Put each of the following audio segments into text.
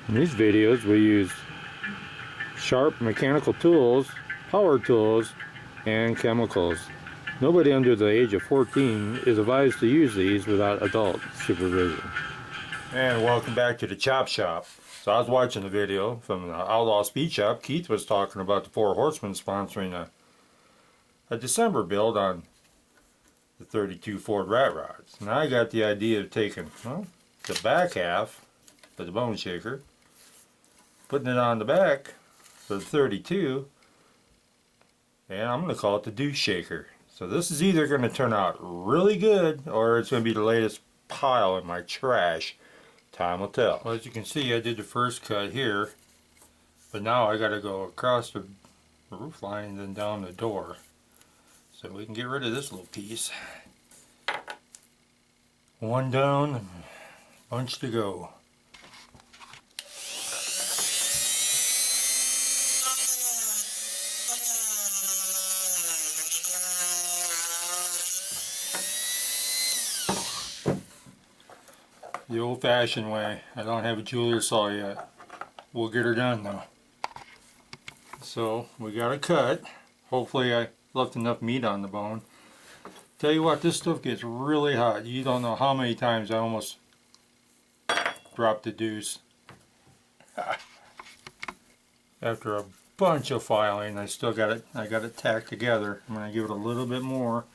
In these videos we use sharp mechanical tools, power tools, and chemicals. Nobody under the age of 14 is advised to use these without adult supervision. And welcome back to the Chop Shop. So I was watching the video from the Outlaw Speed Shop. Keith was talking about the Four Horsemen sponsoring a December build on the 32 Ford Ratrods. And I got the idea of taking, well, the back half of the bone shaker, putting it on the back for the 32, and I'm going to call it the douche shaker. So this is either going to turn out really good or it's going to be the latest pile in my trash. Time will tell. Well, as you can see, I did the first cut here, but now I got to go across the roof line and then down the door. So we can get rid of this little piece. One down, bunch to go. The old-fashioned way. I don't have a jeweler saw yet. We'll get her done though. So we got a cut. Hopefully I left enough meat on the bone. Tell you what, this stuff gets really hot. You don't know how many times I almost dropped the deuce. After a bunch of filing, I still got it. I got it tacked together. I'm going to give it a little bit more.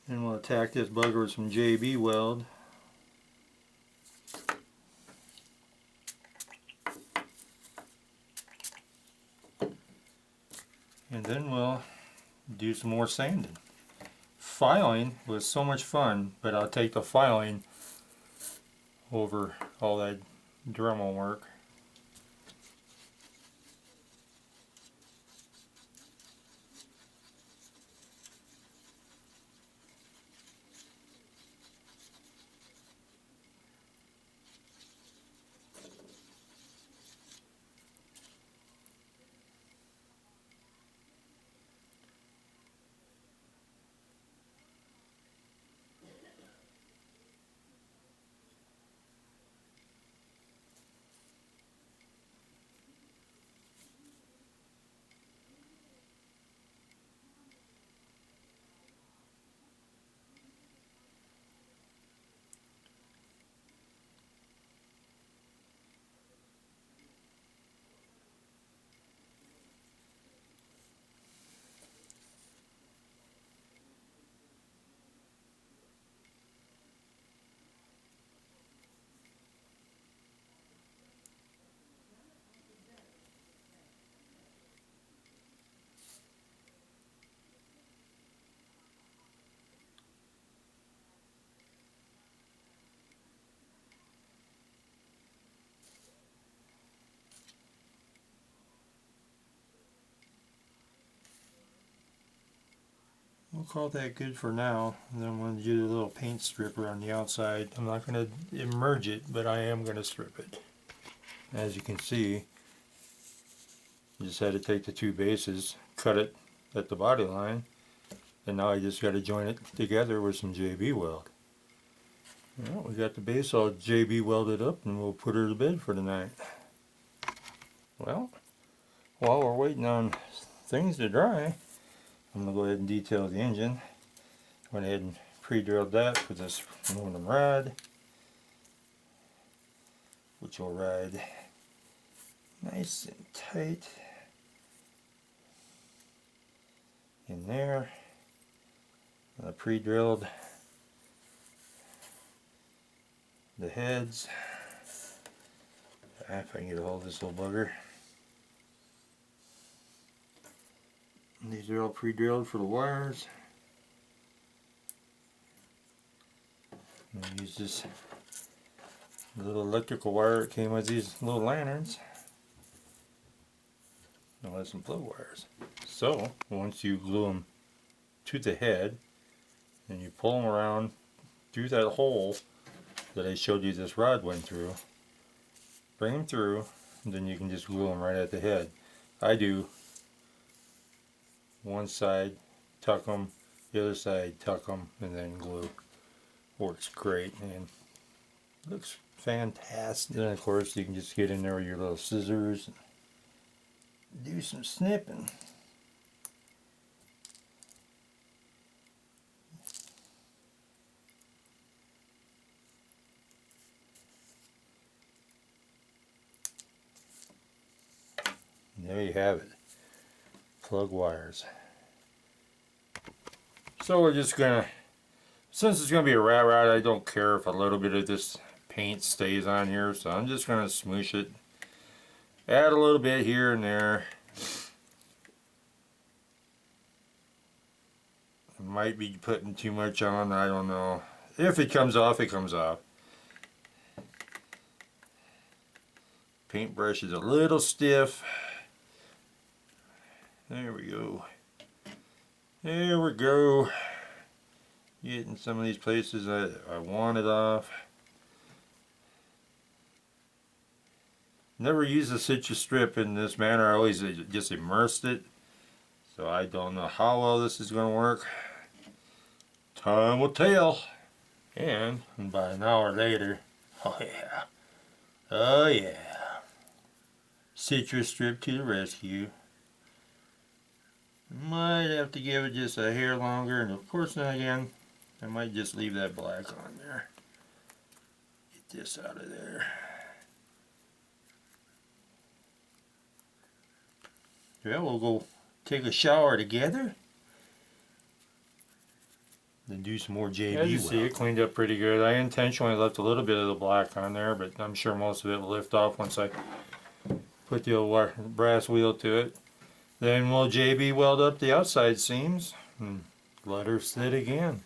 And we'll attack this bugger with some JB weld. And then we'll do some more sanding. Filing was so much fun, but I'll take the filing over all that Dremel work. We'll call that good for now. And then I'm going to do the little paint stripper on the outside. I'm not going to immerse it, but I am going to strip it. As you can see, you just had to take the two bases, cut it at the body line, and now I just got to join it together with some JB weld. Well, we got the base all JB welded up, and we'll put her to bed for the night. Well, while we're waiting on things to dry, I'm going to go ahead and detail the engine. Went ahead and pre-drilled that with this aluminum rod, which will ride nice and tight in there. I pre-drilled the heads. If I can get a hold of this little bugger. And these are all pre-drilled for the wires. I use this little electrical wire that came with these little lanterns. I'll have some flow wires. So once you glue them to the head and you pull them around through that hole that I showed you this rod went through, bring them through, and then you can just glue them right at the head. I do one side, tuck them, the other side, tuck them, and then glue. Works great, and Looks fantastic. Then of course you can just get in there with your little scissors and do some snipping. There you have it. Plug wires. So we're just gonna, since it's gonna be a rat rod, I don't care if a little bit of this paint stays on here, so I'm just gonna smoosh it. Add a little bit here and there. Might be putting too much on, I don't know. If it comes off, it comes off. Paintbrush is a little stiff. There we go. There we go. Getting some of these places I want it off. Never used a citrus strip in this manner. I always just immersed it. So I don't know how well this is going to work. Time will tell. And about an hour later, oh yeah. Oh yeah. Citrus strip to the rescue. Might have to give it just a hair longer, and of course then again, I might just leave that black on there. Get this out of there. Yeah, we'll go take a shower together. Then do some more JB. As you see, it cleaned up pretty good. I intentionally left a little bit of the black on there, but I'm sure most of it will lift off once I put the old brass wheel to it. Then we'll JB weld up the outside seams and let her sit again.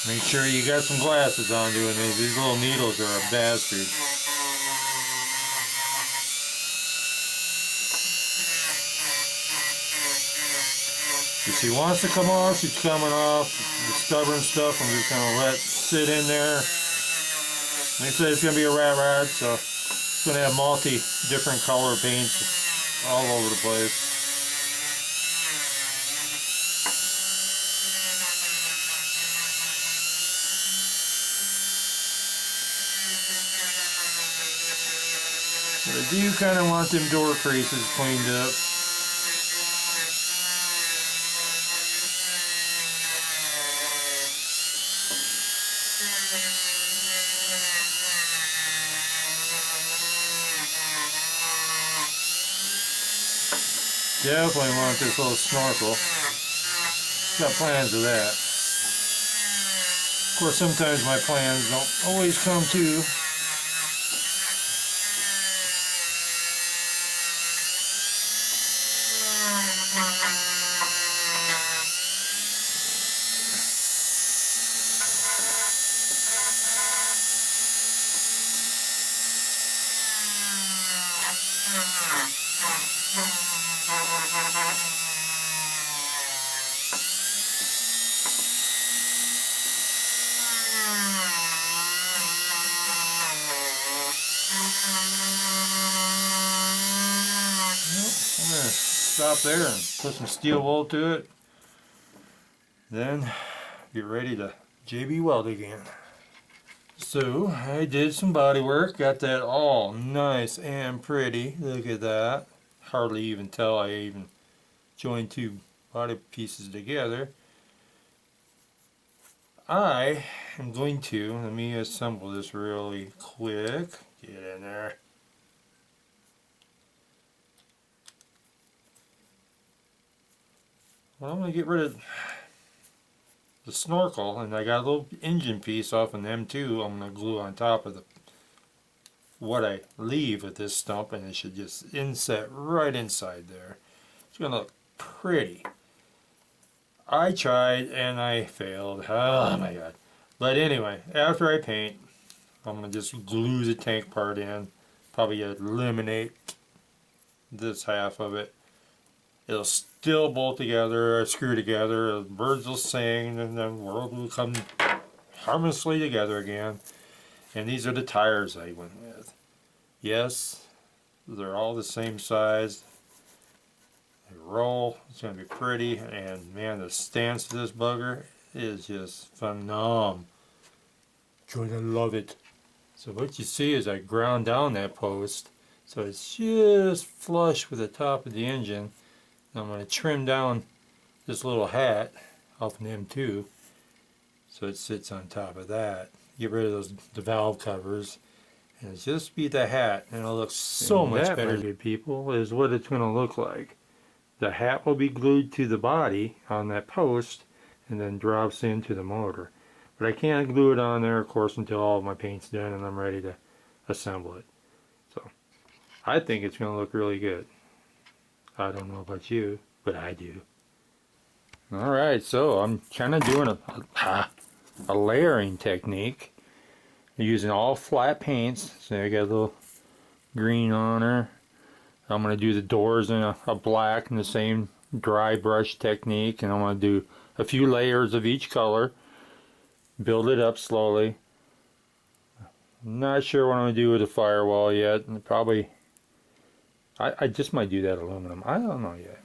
Make sure you got some glasses on doing these. These little needles are a bastard. If she wants to come off, she's coming off. The stubborn stuff I'm just going to let sit in there. Like I said, it's going to be a rat rod, so it's going to have different color paints all over the place. But I do kind of want them door creases cleaned up. Definitely want this little snorkel. Got plans of that. Of course, sometimes my plans don't always come true. I'm going to stop there and put some steel wool to it. Then get ready to JB weld again. So I did some body work, got that all nice and pretty. Look at that. Hardly even tell I even joined two body pieces together. I am going to, let me assemble this really quick. Get in there. Well, I'm going to get rid of the snorkel, and I got a little engine piece off an M2 I'm going to glue on top of what I leave with this stump, and it should just inset right inside there. It's going to look pretty. I tried and I failed. Oh my god. But anyway, after I paint, I'm going to just glue the tank part in. Probably eliminate this half of it. It'll still bolt together or screw together. The birds will sing and the world will come harmoniously together again. And these are the tires I went with. Yes, they're all the same size. They roll, it's going to be pretty, and man, the stance of this bugger is just phenomenal. Gonna love it. So what you see is I ground down that post so it's just flush with the top of the engine. I'm going to trim down this little hat off an M2 so it sits on top of that. Get rid of the valve covers and just be the hat, and it'll look so much better. That, people, is what it's going to look like. The hat will be glued to the body on that post and then drops into the motor. But I can't glue it on there, of course, until all of my paint's done and I'm ready to assemble it. So I think it's going to look really good. I don't know about you, but I do. Alright, so I'm kind of doing a layering technique. I'm using all flat paints. So I got a little green on her. I'm going to do the doors in a black in the same dry brush technique, and I'm going to do a few layers of each color. Build it up slowly. Not sure what I'm going to do with the firewall yet. Probably, I just might do that aluminum. I don't know yet.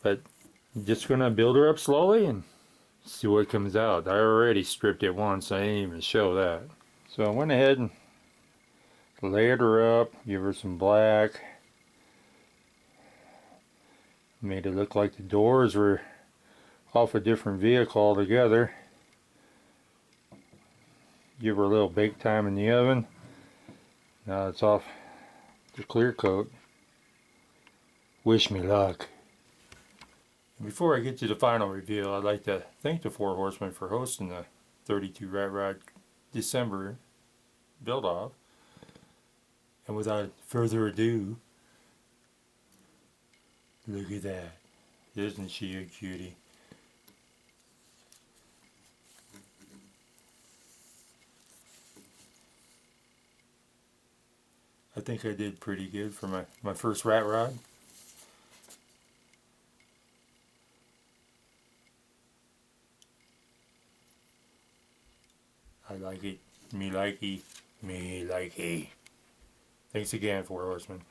But I'm just going to build her up slowly and see what comes out. I already stripped it once. I didn't even show that. So I went ahead and layered her up. Give her some black. Made it look like the doors were off a different vehicle altogether. Give her a little bake time in the oven. Now it's off the clear coat. Wish me luck. Before I get to the final reveal, I'd like to thank the Four Horsemen for hosting the 32 Ratrod December build-off. And without further ado, look at that. Isn't she a cutie? I think I did pretty good for my first Ratrod. I like it. Me likey. Me likey. Thanks again, Four Horsemen.